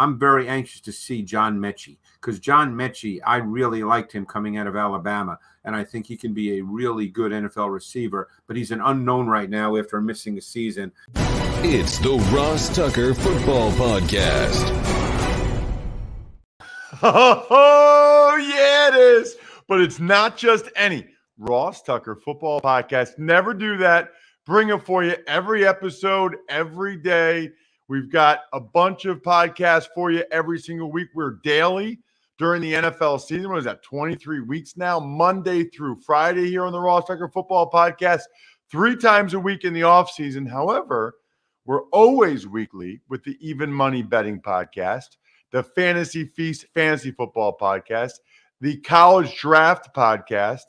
I'm very anxious to see John Mechie, because John Mechie, I really liked him coming out of Alabama, and I think he can be a really good NFL receiver, but he's an unknown right now after missing a season. It's the Ross Tucker Football Podcast. Oh, yeah, it is. But it's not just any Ross Tucker Football Podcast. Never do that. Bring it for you every episode, every day. We've got a bunch of podcasts for you every single week. We're daily during the NFL season. What is that, 23 weeks now? Monday through Friday here on the Ross Tucker Football Podcast. 3 times a week in the offseason. However, we're always weekly with the Even Money Betting Podcast, the Fantasy Feast Fantasy Football Podcast, the College Draft Podcast,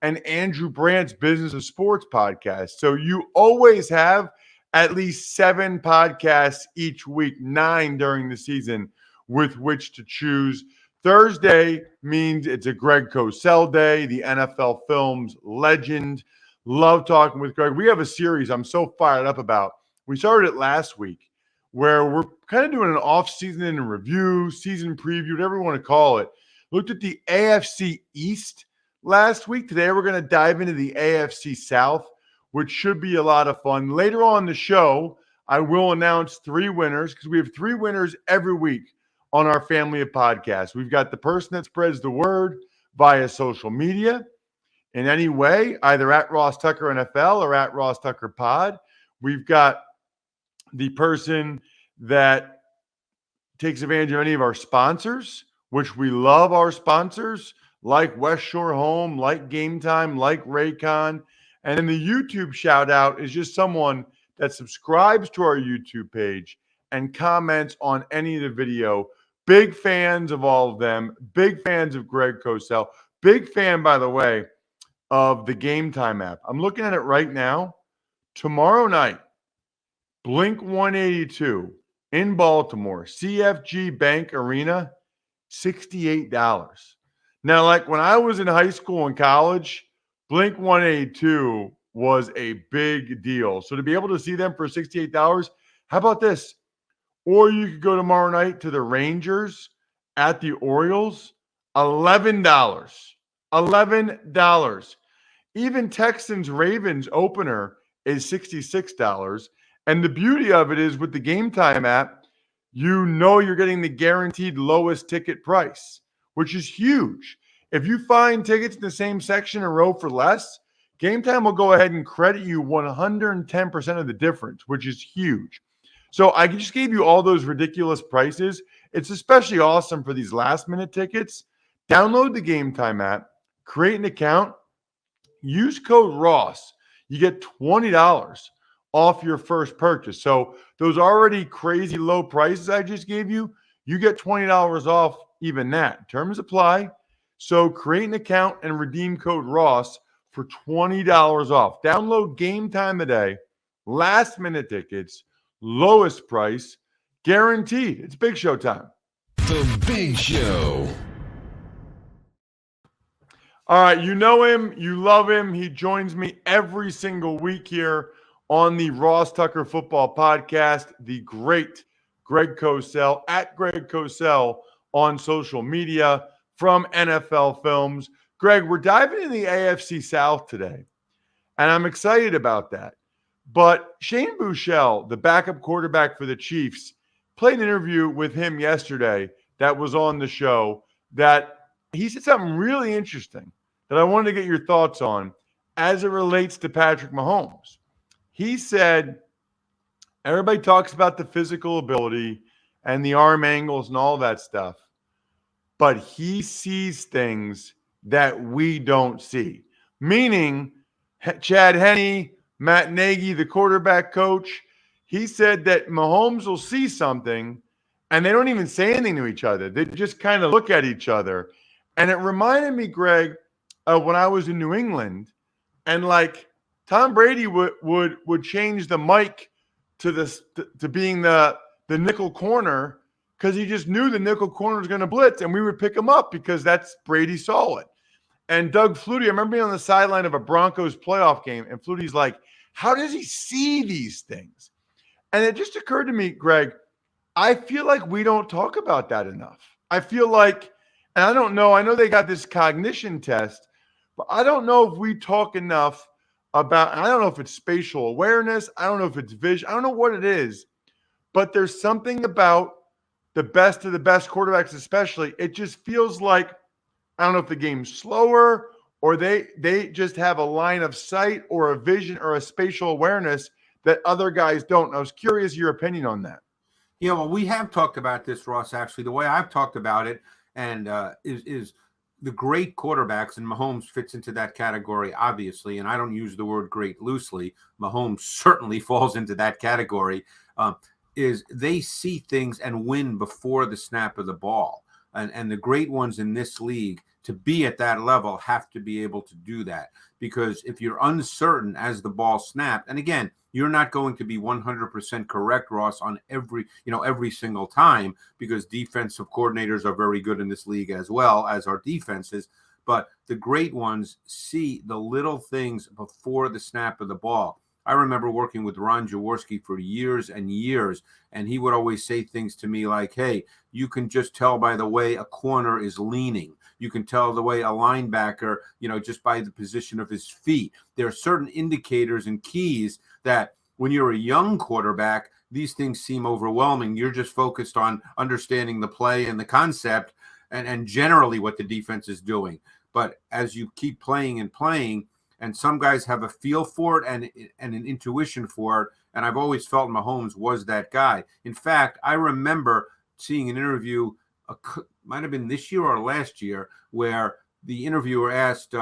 and Andrew Brandt's Business of Sports Podcast. So you always have at least 7 podcasts each week, 9 during the season, with which to choose. Thursday means it's a Greg Cosell day, the NFL Films legend. Love talking with Greg. We have a series I'm so fired up about. We started it last week, where we're kind of doing an off-season in review, season preview, whatever you want to call it. Looked at the AFC East last week. Today we're going to dive into the AFC South, which should be a lot of fun. Later on the show, I will announce 3 winners, because we have 3 winners every week on our family of podcasts. We've got the person that spreads the word via social media in any way, either at Ross Tucker NFL or at Ross Tucker Pod. We've got the person that takes advantage of any of our sponsors, which we love our sponsors, like West Shore Home, like Game Time, like Raycon. And then the YouTube shout out is just someone that subscribes to our YouTube page and comments on any of the video. Big fans of all of them. Big fans of Greg Cosell. Big fan, by the way, of the Game Time app. I'm looking at it right now. Tomorrow night, Blink 182 in Baltimore, CFG Bank Arena, $68. Now, like when I was in high school and college, Blink 182 was a big deal. So to be able to see them for $68, how about this? Or you could go tomorrow night to the Rangers at the Orioles, $11. $11. Even Texans Ravens opener is $66. And the beauty of it is with the Game Time app, you know you're getting the guaranteed lowest ticket price, which is huge. If you find tickets in the same section and row for less, Game Time will go ahead and credit you 110% of the difference, which is huge. So I just gave you all those ridiculous prices. It's especially awesome for these last-minute tickets. Download the Game Time app, create an account, use code ROSS. You get $20 off your first purchase. So those already crazy low prices I just gave you, you get $20 off even that. Terms apply. So create an account and redeem code ROSS for $20 off. Download Game Time today. Last minute tickets, lowest price, guaranteed. It's Big Show time. The Big Show. All right, you know him, you love him. He joins me every single week here on the Ross Tucker Football Podcast, the great Greg Cosell, at Greg Cosell on social media from NFL Films. Greg, we're diving into the AFC South today, and I'm excited about that. But Shane Buechele, the backup quarterback for the Chiefs, played an interview with him yesterday that was on the show that he said something really interesting that I wanted to get your thoughts on as it relates to Patrick Mahomes. He said, everybody talks about the physical ability and the arm angles and all that stuff, but he sees things that we don't see. Meaning, Chad Henne, Matt Nagy, the quarterback coach, he said that Mahomes will see something and they don't even say anything to each other. They just kind of look at each other. And it reminded me, Greg, of when I was in New England, and like Tom Brady would change the mic to being the nickel corner because he just knew the nickel corner was going to blitz, and we would pick him up because that's Brady saw it. And Doug Flutie, I remember being on the sideline of a Broncos playoff game, and Flutie's like, how does he see these things? And it just occurred to me, Greg, I feel like we don't talk about that enough. I feel like, and I don't know, I know they got this cognition test, but I don't know if we talk enough about, I don't know if it's spatial awareness, I don't know if it's vision, I don't know what it is, but there's something about the best of the best quarterbacks, especially. It just feels like, I don't know if the game's slower or they just have a line of sight or a vision or a spatial awareness that other guys don't. I was curious your opinion on that. Yeah, well, we have talked about this, Ross. Actually, the way I've talked about it, and is the great quarterbacks, and Mahomes fits into that category, obviously. And I don't use the word great loosely. Mahomes certainly falls into that category. Is they see things and win before the snap of the ball, and the great ones in this league, to be at that level, have to be able to do that. Because if you're uncertain as the ball snapped, and again, you're not going to be 100% correct, Ross, on every single time, because defensive coordinators are very good in this league as well as our defenses. But the great ones see the little things before the snap of the ball. I remember working with Ron Jaworski for years and years, and he would always say things to me like, hey, you can just tell by the way a corner is leaning. You can tell the way a linebacker, just by the position of his feet. There are certain indicators and keys that when you're a young quarterback, these things seem overwhelming. You're just focused on understanding the play and the concept and generally what the defense is doing. But as you keep playing and playing, and some guys have a feel for it and an intuition for it. And I've always felt Mahomes was that guy. In fact, I remember seeing an interview, might have been this year or last year, where the interviewer asked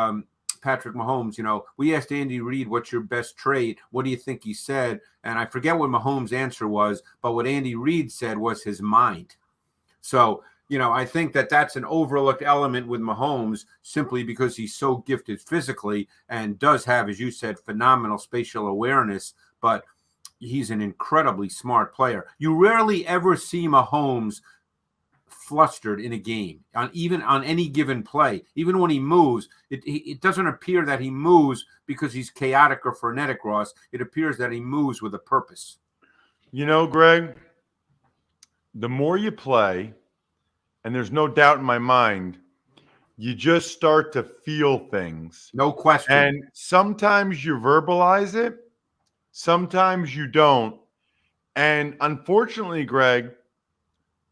Patrick Mahomes, we asked Andy Reid, what's your best trait? What do you think he said? And I forget what Mahomes' answer was, but what Andy Reid said was his mind. So, I think that that's an overlooked element with Mahomes, simply because he's so gifted physically and does have, as you said, phenomenal spatial awareness, but he's an incredibly smart player. You rarely ever see Mahomes flustered in a game, even on any given play. Even when he moves, it doesn't appear that he moves because he's chaotic or frenetic, Ross. It appears that he moves with a purpose. Greg, the more you play, and there's no doubt in my mind, you just start to feel things. No question. And sometimes you verbalize it, sometimes you don't. And unfortunately, Greg,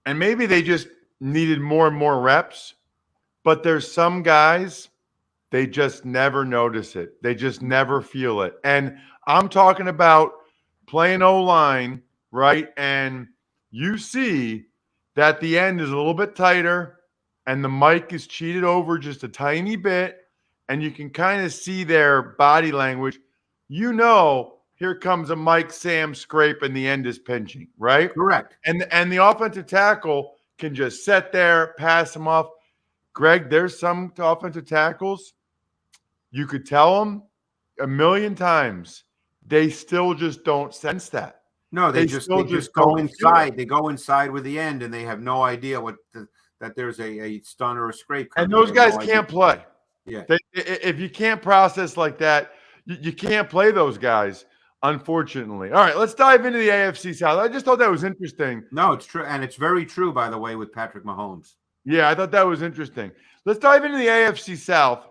and maybe they just needed more and more reps, but there's some guys, they just never notice it. They just never feel it. And I'm talking about playing O-line, right? And you see that the end is a little bit tighter and the mic is cheated over just a tiny bit, and you can kind of see their body language. Here comes a Mike Sam scrape and the end is pinching, right? Correct. And the offensive tackle can just sit there, pass him off. Greg, there's some offensive tackles, you could tell them a million times, they still just don't sense that. No, they just go inside. They go inside with the end, and they have no idea that there's a stun or a scrape coming. And those guys can't play. Yeah. If you can't process like that, you can't play those guys, unfortunately. All right, let's dive into the AFC South. I just thought that was interesting. No, it's true. And it's very true, by the way, with Patrick Mahomes. Yeah, I thought that was interesting. Let's dive into the AFC South.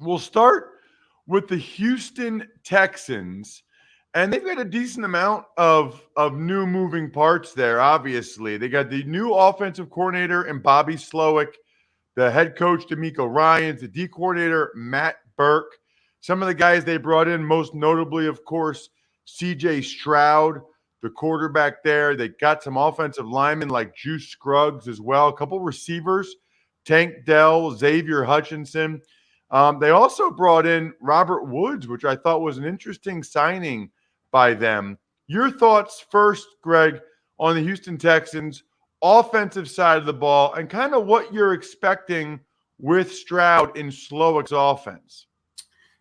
We'll start with the Houston Texans. And they've got a decent amount of new moving parts there, obviously. They got the new offensive coordinator in Bobby Slowick, the head coach, D'Amico Ryans, the D coordinator, Matt Burke. Some of the guys they brought in, most notably, of course, C.J. Stroud, the quarterback there. They got some offensive linemen like Juice Scruggs as well, a couple receivers, Tank Dell, Xavier Hutchinson. They also brought in Robert Woods, which I thought was an interesting signing by them. Your thoughts first, Greg, on the Houston Texans offensive side of the ball and kind of what you're expecting with Stroud in Slowick's offense.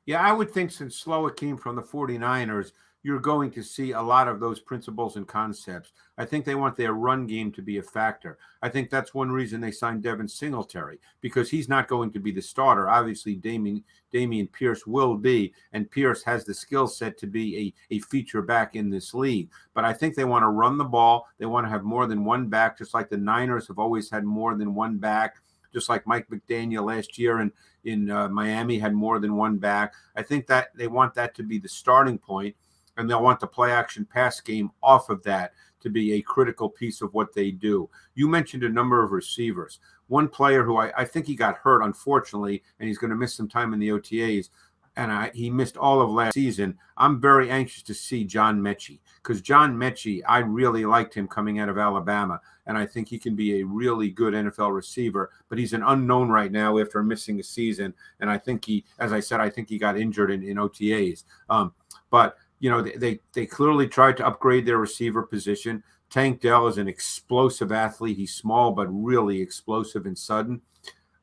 Yeah, I would think since Slowick came from the 49ers, you're going to see a lot of those principles and concepts. I think they want their run game to be a factor. I think that's one reason they signed Devin Singletary, because he's not going to be the starter. Obviously, Damian Pierce will be, and Pierce has the skill set to be a feature back in this league. But I think they want to run the ball. They want to have more than one back, just like the Niners have always had more than one back, just like Mike McDaniel last year in Miami had more than one back. I think that they want that to be the starting point, and they'll want the play action pass game off of that to be a critical piece of what they do. You mentioned a number of receivers. One player who I think he got hurt, unfortunately, and he's going to miss some time in the OTAs, and he missed all of last season. I'm very anxious to see John Mechie, because John Mechie, I really liked him coming out of Alabama, and I think he can be a really good NFL receiver, but he's an unknown right now after missing a season, and I think as I said, I think he got injured in OTAs. But they clearly tried to upgrade their receiver position. Tank Dell is an explosive athlete. He's small, but really explosive and sudden.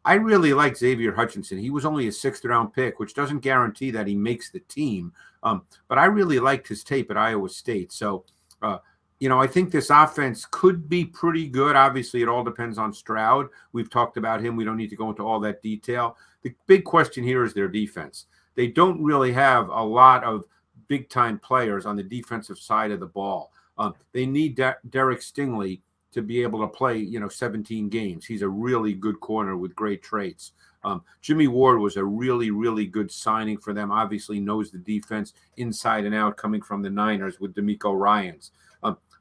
I really like Xavier Hutchinson. He was only a 6th-round pick, which doesn't guarantee that he makes the team. But I really liked his tape at Iowa State. So, I think this offense could be pretty good. Obviously, it all depends on Stroud. We've talked about him. We don't need to go into all that detail. The big question here is their defense. They don't really have a lot of big-time players on the defensive side of the ball. They need Derek Stingley to be able to play, 17 games. He's a really good corner with great traits. Jimmy Ward was a really, really good signing for them. Obviously knows the defense inside and out, coming from the Niners with DeMeco Ryans.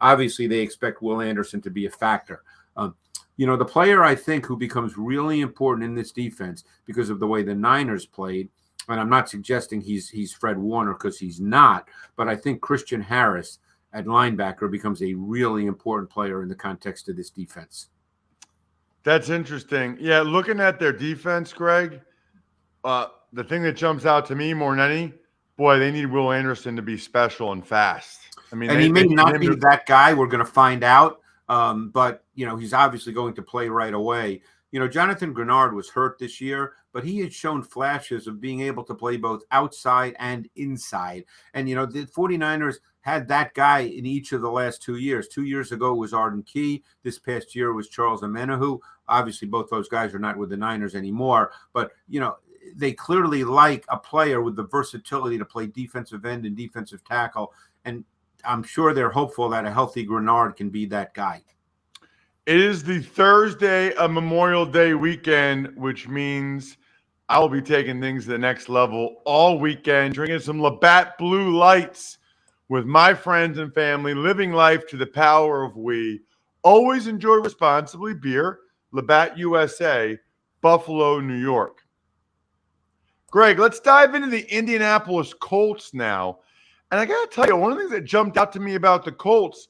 Obviously, they expect Will Anderson to be a factor. The player I think who becomes really important in this defense because of the way the Niners played, and I'm not suggesting he's Fred Warner, because he's not, but I think Christian Harris at linebacker becomes a really important player in the context of this defense. That's interesting. Yeah, looking at their defense, Greg, the thing that jumps out to me more than any, boy, they need Will Anderson to be special and fast. I mean, and he may not be that guy. We're going to find out. But, he's obviously going to play right away. Jonathan Grenard was hurt this year, but he had shown flashes of being able to play both outside and inside. And, the 49ers had that guy in each of the last 2 years. 2 years ago was Arden Key. This past year was Charles Omenihu. Obviously, both those guys are not with the Niners anymore. But, they clearly like a player with the versatility to play defensive end and defensive tackle. And I'm sure they're hopeful that a healthy Grenard can be that guy. It is the Thursday of Memorial Day weekend, which means I will be taking things to the next level all weekend, drinking some Labatt Blue Lights with my friends and family, living life to the power of we. Always enjoy responsibly. Beer, Labatt USA, Buffalo, New York. Greg, let's dive into the Indianapolis Colts now. And I got to tell you, one of the things that jumped out to me about the Colts,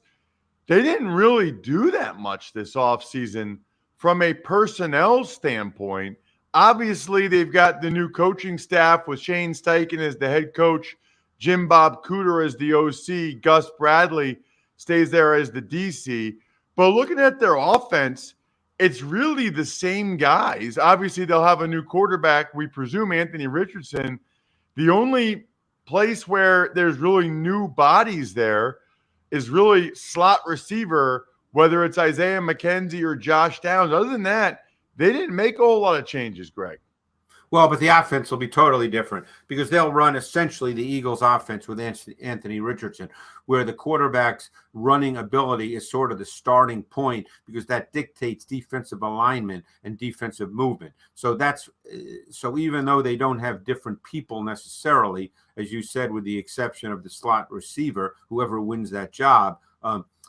they didn't really do that much this offseason from a personnel standpoint. Obviously, they've got the new coaching staff with Shane Steichen as the head coach, Jim Bob Cooter as the OC, Gus Bradley stays there as the DC. But looking at their offense, it's really the same guys. Obviously, they'll have a new quarterback, we presume Anthony Richardson. The only place where there's really new bodies there is really slot receiver, whether it's Isaiah McKenzie or Josh Downs. Other than that, they didn't make a whole lot of changes, Greg. Well, but the offense will be totally different because they'll run essentially the Eagles' offense with Anthony Richardson, where the quarterback's running ability is sort of the starting point because that dictates defensive alignment and defensive movement. So even though they don't have different people necessarily, as you said, with the exception of the slot receiver, whoever wins that job,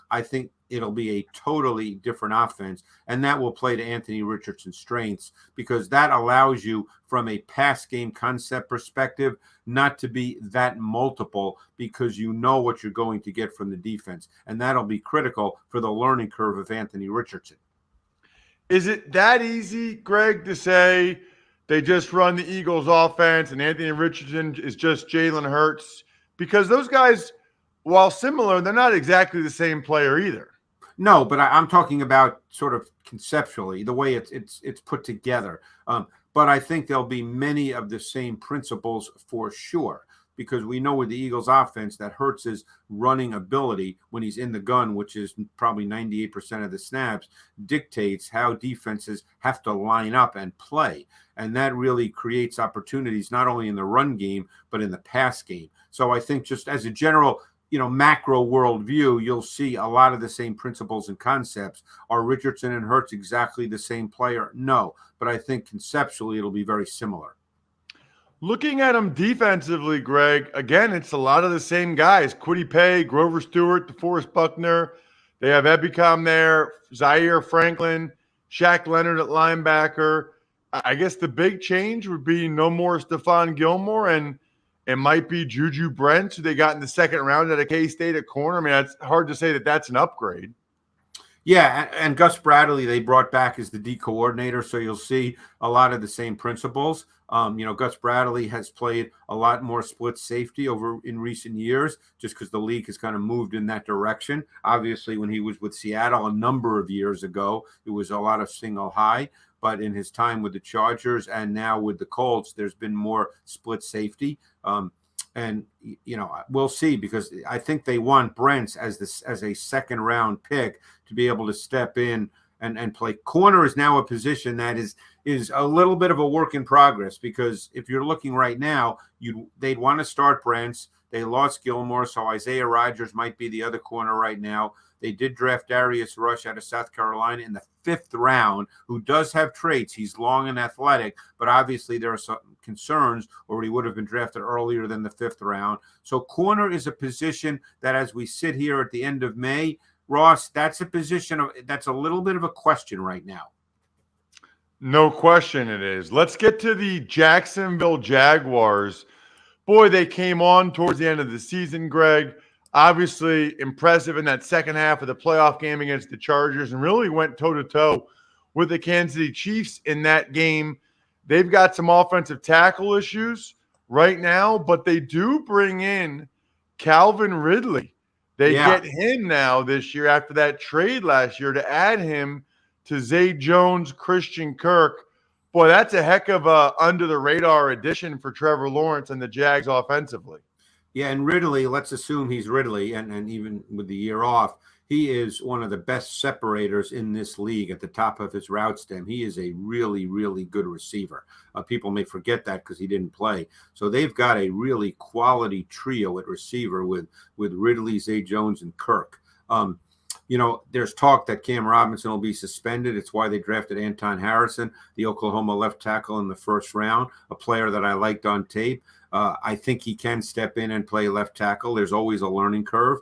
I think it'll be a totally different offense, and that will play to Anthony Richardson's strengths because that allows you, from a pass game concept perspective, not to be that multiple because you know what you're going to get from the defense, and that'll be critical for the learning curve of Anthony Richardson. Is it that easy, Greg, to say they just run the Eagles offense and Anthony Richardson is just Jalen Hurts? Because those guys, while similar, they're not exactly the same player either. No, but I'm talking about sort of conceptually, the way it's put together. But I think there'll be many of the same principles for sure. because we know with the Eagles offense that Hurts's running ability when he's in the gun, which is probably 98% of the snaps, dictates how defenses have to line up and play. And that really creates opportunities not only in the run game, but in the pass game. So I think just as a general, macro worldview, you'll see a lot of the same principles and concepts. Are Richardson and Hurts exactly the same player? No, but I think conceptually it'll be very similar. Looking at them defensively, Greg, again, it's a lot of the same guys. Kwity Paye, Grover Stewart, DeForest Buckner. They have Ebicom there, Zaire Franklin, Shaq Leonard at linebacker. I guess the big change would be no more Stephon Gilmore, and it might be Juju Brents, who they got in the second round at K-State at corner. I mean, it's hard to say that that's an upgrade. Yeah, and Gus Bradley they brought back as the D coordinator, so you'll see a lot of the same principles. Gus Bradley has played a lot more split safety over in recent years, just because the league has kind of moved in that direction. Obviously, when he was with Seattle a number of years ago, it was a lot of single high. But in his time with the Chargers and now with the Colts, there's been more split safety. And we'll see, because I think they want Brents as a second round pick to be able to step in and play. Corner is now a position that is a little bit of a work in progress, because if you're looking right now, they'd want to start Brents. They lost Gilmore, so Isaiah Rodgers might be the other corner right now. They did draft Darius Rush out of South Carolina in the 5th round, who does have traits. He's long and athletic, but obviously there are some concerns, or he would have been drafted earlier than the 5th round. So corner is a position that, as we sit here at the end of May, Ross, that's a position that's a little bit of a question right now. No question it is. Let's get to the Jacksonville Jaguars. Boy, they came on towards the end of the season, Greg. Obviously impressive in that second half of the playoff game against the Chargers, and really went toe-to-toe with the Kansas City Chiefs in that game. They've got some offensive tackle issues right now, but they do bring in Calvin Ridley. They get him now this year after that trade last year to add him to Zay Jones, Christian Kirk. Boy, that's a heck of a under-the-radar addition for Trevor Lawrence and the Jags offensively. Yeah, and Ridley, let's assume he's Ridley, and even with the year off, he is one of the best separators in this league at the top of his route stem. He is a really, really good receiver. People may forget that because he didn't play. So they've got a really quality trio at receiver with Ridley, Zay Jones, and Kirk. There's talk that Cam Robinson will be suspended. It's why they drafted Anton Harrison, the Oklahoma left tackle, in the 1st round, a player that I liked on tape. I think he can step in and play left tackle. There's always a learning curve.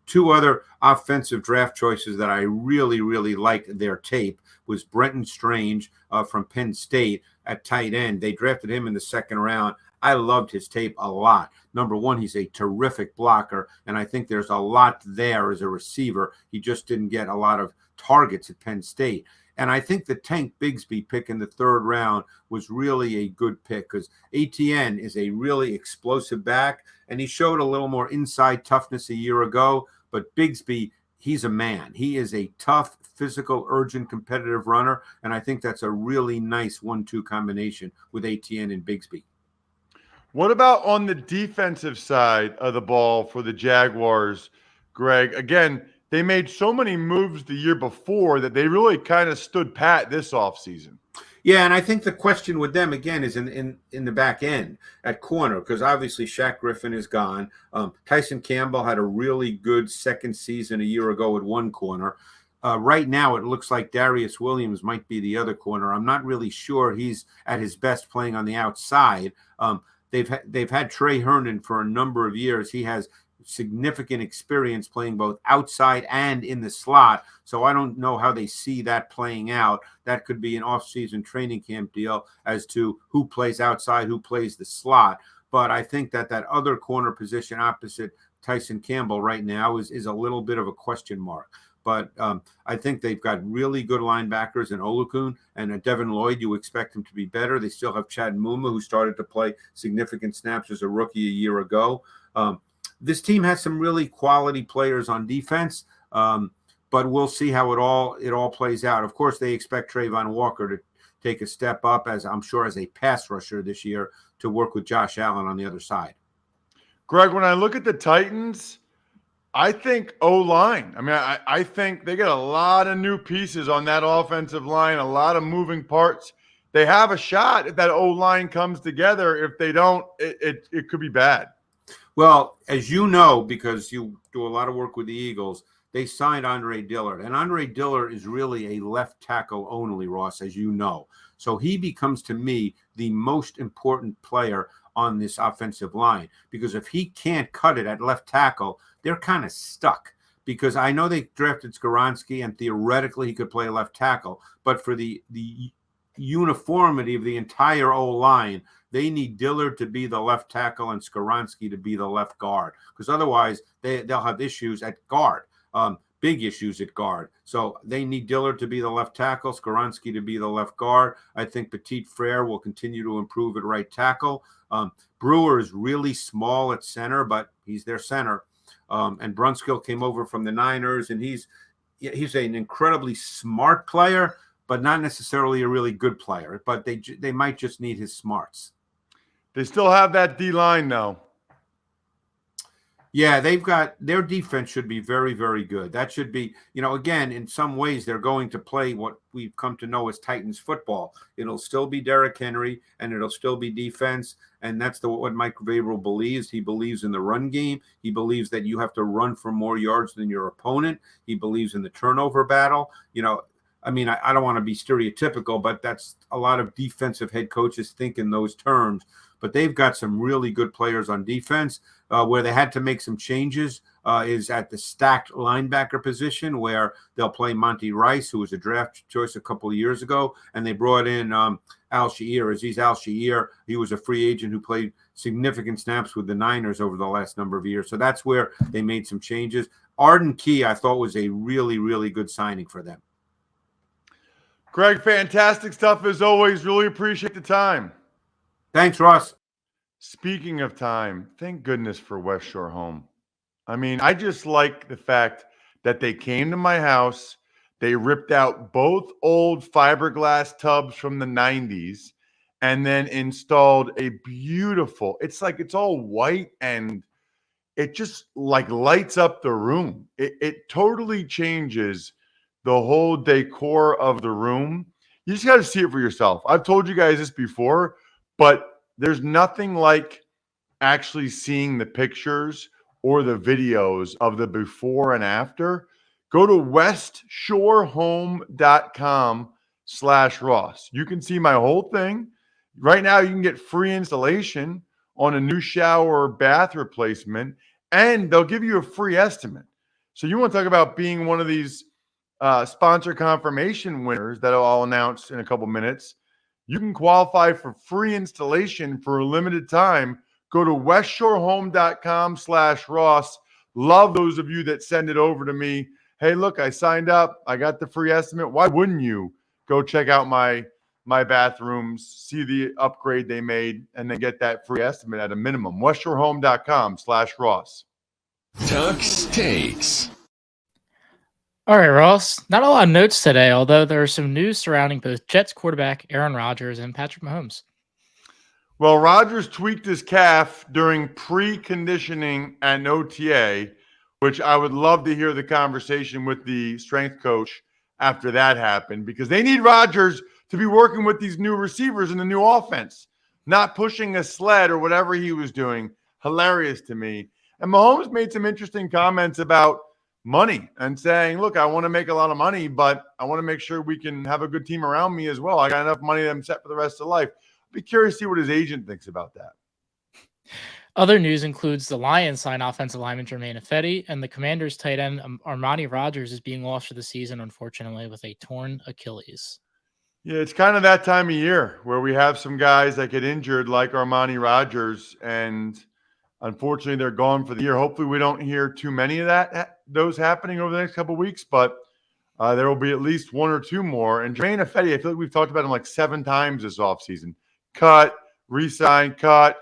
2 other offensive draft choices that I really, really liked their tape was Brenton Strange from Penn State at tight end. They drafted him in the 2nd round. I loved his tape a lot. Number one, he's a terrific blocker, and I think there's a lot there as a receiver. He just didn't get a lot of targets at Penn State. And I think the Tank Bigsby pick in the 3rd round was really a good pick, because ATN is a really explosive back, and he showed a little more inside toughness a year ago. But Bigsby, he's a man. He is a tough, physical, urgent, competitive runner, and I think that's a really nice 1-2 combination with ATN and Bigsby. What about on the defensive side of the ball for the Jaguars, Greg? Again, they made so many moves the year before that they really kind of stood pat this offseason. Yeah, and I think the question with them, again, is in the back end at corner, because obviously Shaq Griffin is gone. Tyson Campbell had a really good second season a year ago at one corner. Right now, it looks like Darius Williams might be the other corner. I'm not really sure he's at his best playing on the outside. They've had Trey Herndon for a number of years. He has significant experience playing both outside and in the slot. So I don't know how they see that playing out. That could be an off-season training camp deal as to who plays outside, who plays the slot. But I think that other corner position opposite Tyson Campbell right now is a little bit of a question mark. But I think they've got really good linebackers in Olukun and Devin Lloyd. You expect him to be better. They still have Chad Muma, who started to play significant snaps as a rookie a year ago. This team has some really quality players on defense, but we'll see how it all plays out. Of course, they expect Trayvon Walker to take a step up, as I'm sure, as a pass rusher this year, to work with Josh Allen on the other side. Greg, when I look at the Titans, I think O-line. I mean, I think they got a lot of new pieces on that offensive line, a lot of moving parts. They have a shot if that O-line comes together. If they don't, it could be bad. Well, as you know, because you do a lot of work with the Eagles, they signed Andre Dillard. And Andre Dillard is really a left tackle only, Ross, as you know. So he becomes, to me, the most important player on this offensive line. Because if he can't cut it at left tackle, they're kind of stuck. Because I know they drafted Skoronski, and theoretically he could play left tackle. But for the uniformity of the entire O-line, they need Dillard to be the left tackle and Skoronski to be the left guard. Because otherwise, they'll have issues at guard. Big issues at guard. So they need Dillard to be the left tackle, Skoronski to be the left guard. I think Petit Frere will continue to improve at right tackle. Brewer is really small at center, but he's their center. And Brunskill came over from the Niners, and he's an incredibly smart player, but not necessarily a really good player. But they might just need his smarts. They still have that D-line, though. Yeah, they've got their defense should be very, very good. That should be, again, in some ways they're going to play what we've come to know as Titans football. It'll still be Derrick Henry, and it'll still be defense, and that's what Mike Vrabel believes. He believes in the run game. He believes that you have to run for more yards than your opponent. He believes in the turnover battle. I don't want to be stereotypical, but that's a lot of defensive head coaches think in those terms. But they've got some really good players on defense. Where they had to make some changes is at the stacked linebacker position, where they'll play Monty Rice, who was a draft choice a couple of years ago, and they brought in Aziz Al-Shaair. He was a free agent who played significant snaps with the Niners over the last number of years. So that's where they made some changes. Arden Key, I thought, was a really, really good signing for them. Greg, fantastic stuff as always. Really appreciate the time. Thanks, Ross. Speaking of time, thank goodness for West Shore Home. I mean, I just like the fact that they came to my house, they ripped out both old fiberglass tubs from the 90s, and then installed a beautiful, it's all white, and it just lights up the room. It totally changes the whole decor of the room. You just got to see it for yourself. I've told you guys this before, but there's nothing like actually seeing the pictures or the videos of the before and after. Go to westshorehome.com/Ross. You can see my whole thing. Right now, you can get free installation on a new shower or bath replacement, and they'll give you a free estimate. So you want to talk about being one of these sponsor confirmation winners that I'll announce in a couple minutes. You can qualify for free installation for a limited time. Go to westshorehome.com/Ross. Love those of you that send it over to me. Hey, look, I signed up. I got the free estimate. Why wouldn't you go check out my bathrooms, see the upgrade they made, and then get that free estimate at a minimum? westshorehome.com/Ross. Tuck's Takes. All right, Ross. Not a lot of notes today, although there are some news surrounding both Jets quarterback Aaron Rodgers and Patrick Mahomes. Well, Rodgers tweaked his calf during pre-conditioning at an OTA, which I would love to hear the conversation with the strength coach after that happened, because they need Rodgers to be working with these new receivers in the new offense, not pushing a sled or whatever he was doing. Hilarious to me. And Mahomes made some interesting comments about money and saying, look, I want to make a lot of money, but I want to make sure we can have a good team around me as well. I got enough money that I'm set for the rest of life. I'd be curious to see what his agent thinks about that. Other news includes the Lions sign offensive lineman Jermaine Ifedi, and the Commanders tight end Armani Rogers is being lost for the season, unfortunately, with a torn Achilles. Yeah, it's kind of that time of year where we have some guys that get injured like Armani Rogers, and unfortunately they're gone for the year. Hopefully we don't hear too many of those happening over the next couple of weeks, but there will be at least one or two more. And Jermaine Ifedi, I feel like we've talked about him like 7 times this offseason. Cut, re-sign, cut.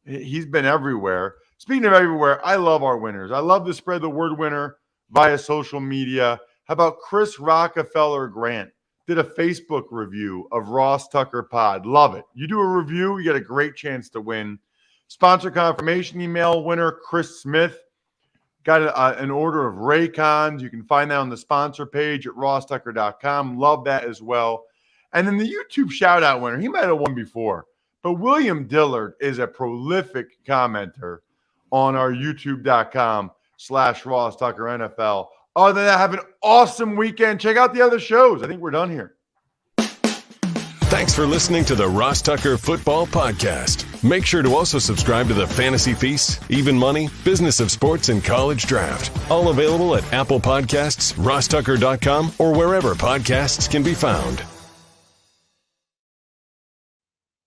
He's been everywhere. Speaking of everywhere, I love our winners. I love to spread the word winner via social media. How about Chris Rockefeller Grant? Did a Facebook review of Ross Tucker Pod. Love it. You do a review, you get a great chance to win. Sponsor confirmation email winner, Chris Smith. Got an order of Raycons. You can find that on the sponsor page at rosstucker.com. Love that as well. And then the YouTube shout-out winner, he might have won before, but William Dillard is a prolific commenter on our youtube.com/rosstuckernfl. Other than that, have an awesome weekend. Check out the other shows. I think we're done here. Thanks for listening to the Ross Tucker Football Podcast. Make sure to also subscribe to the Fantasy Feast, Even Money, Business of Sports, and College Draft. All available at Apple Podcasts, rosstucker.com, or wherever podcasts can be found.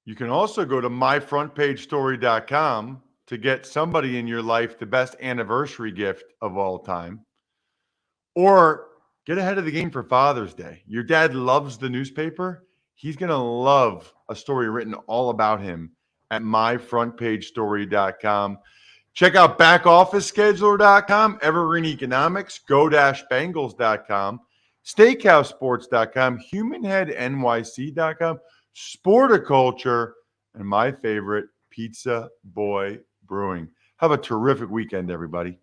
You can also go to myfrontpagestory.com to get somebody in your life the best anniversary gift of all time. Or get ahead of the game for Father's Day. Your dad loves the newspaper. He's going to love a story written all about him at myfrontpagestory.com. Check out backofficescheduler.com, Evergreen Economics, go-bengals.com, steakhousesports.com, humanheadnyc.com, Sporticulture, and my favorite, Pizza Boy Brewing. Have a terrific weekend, everybody.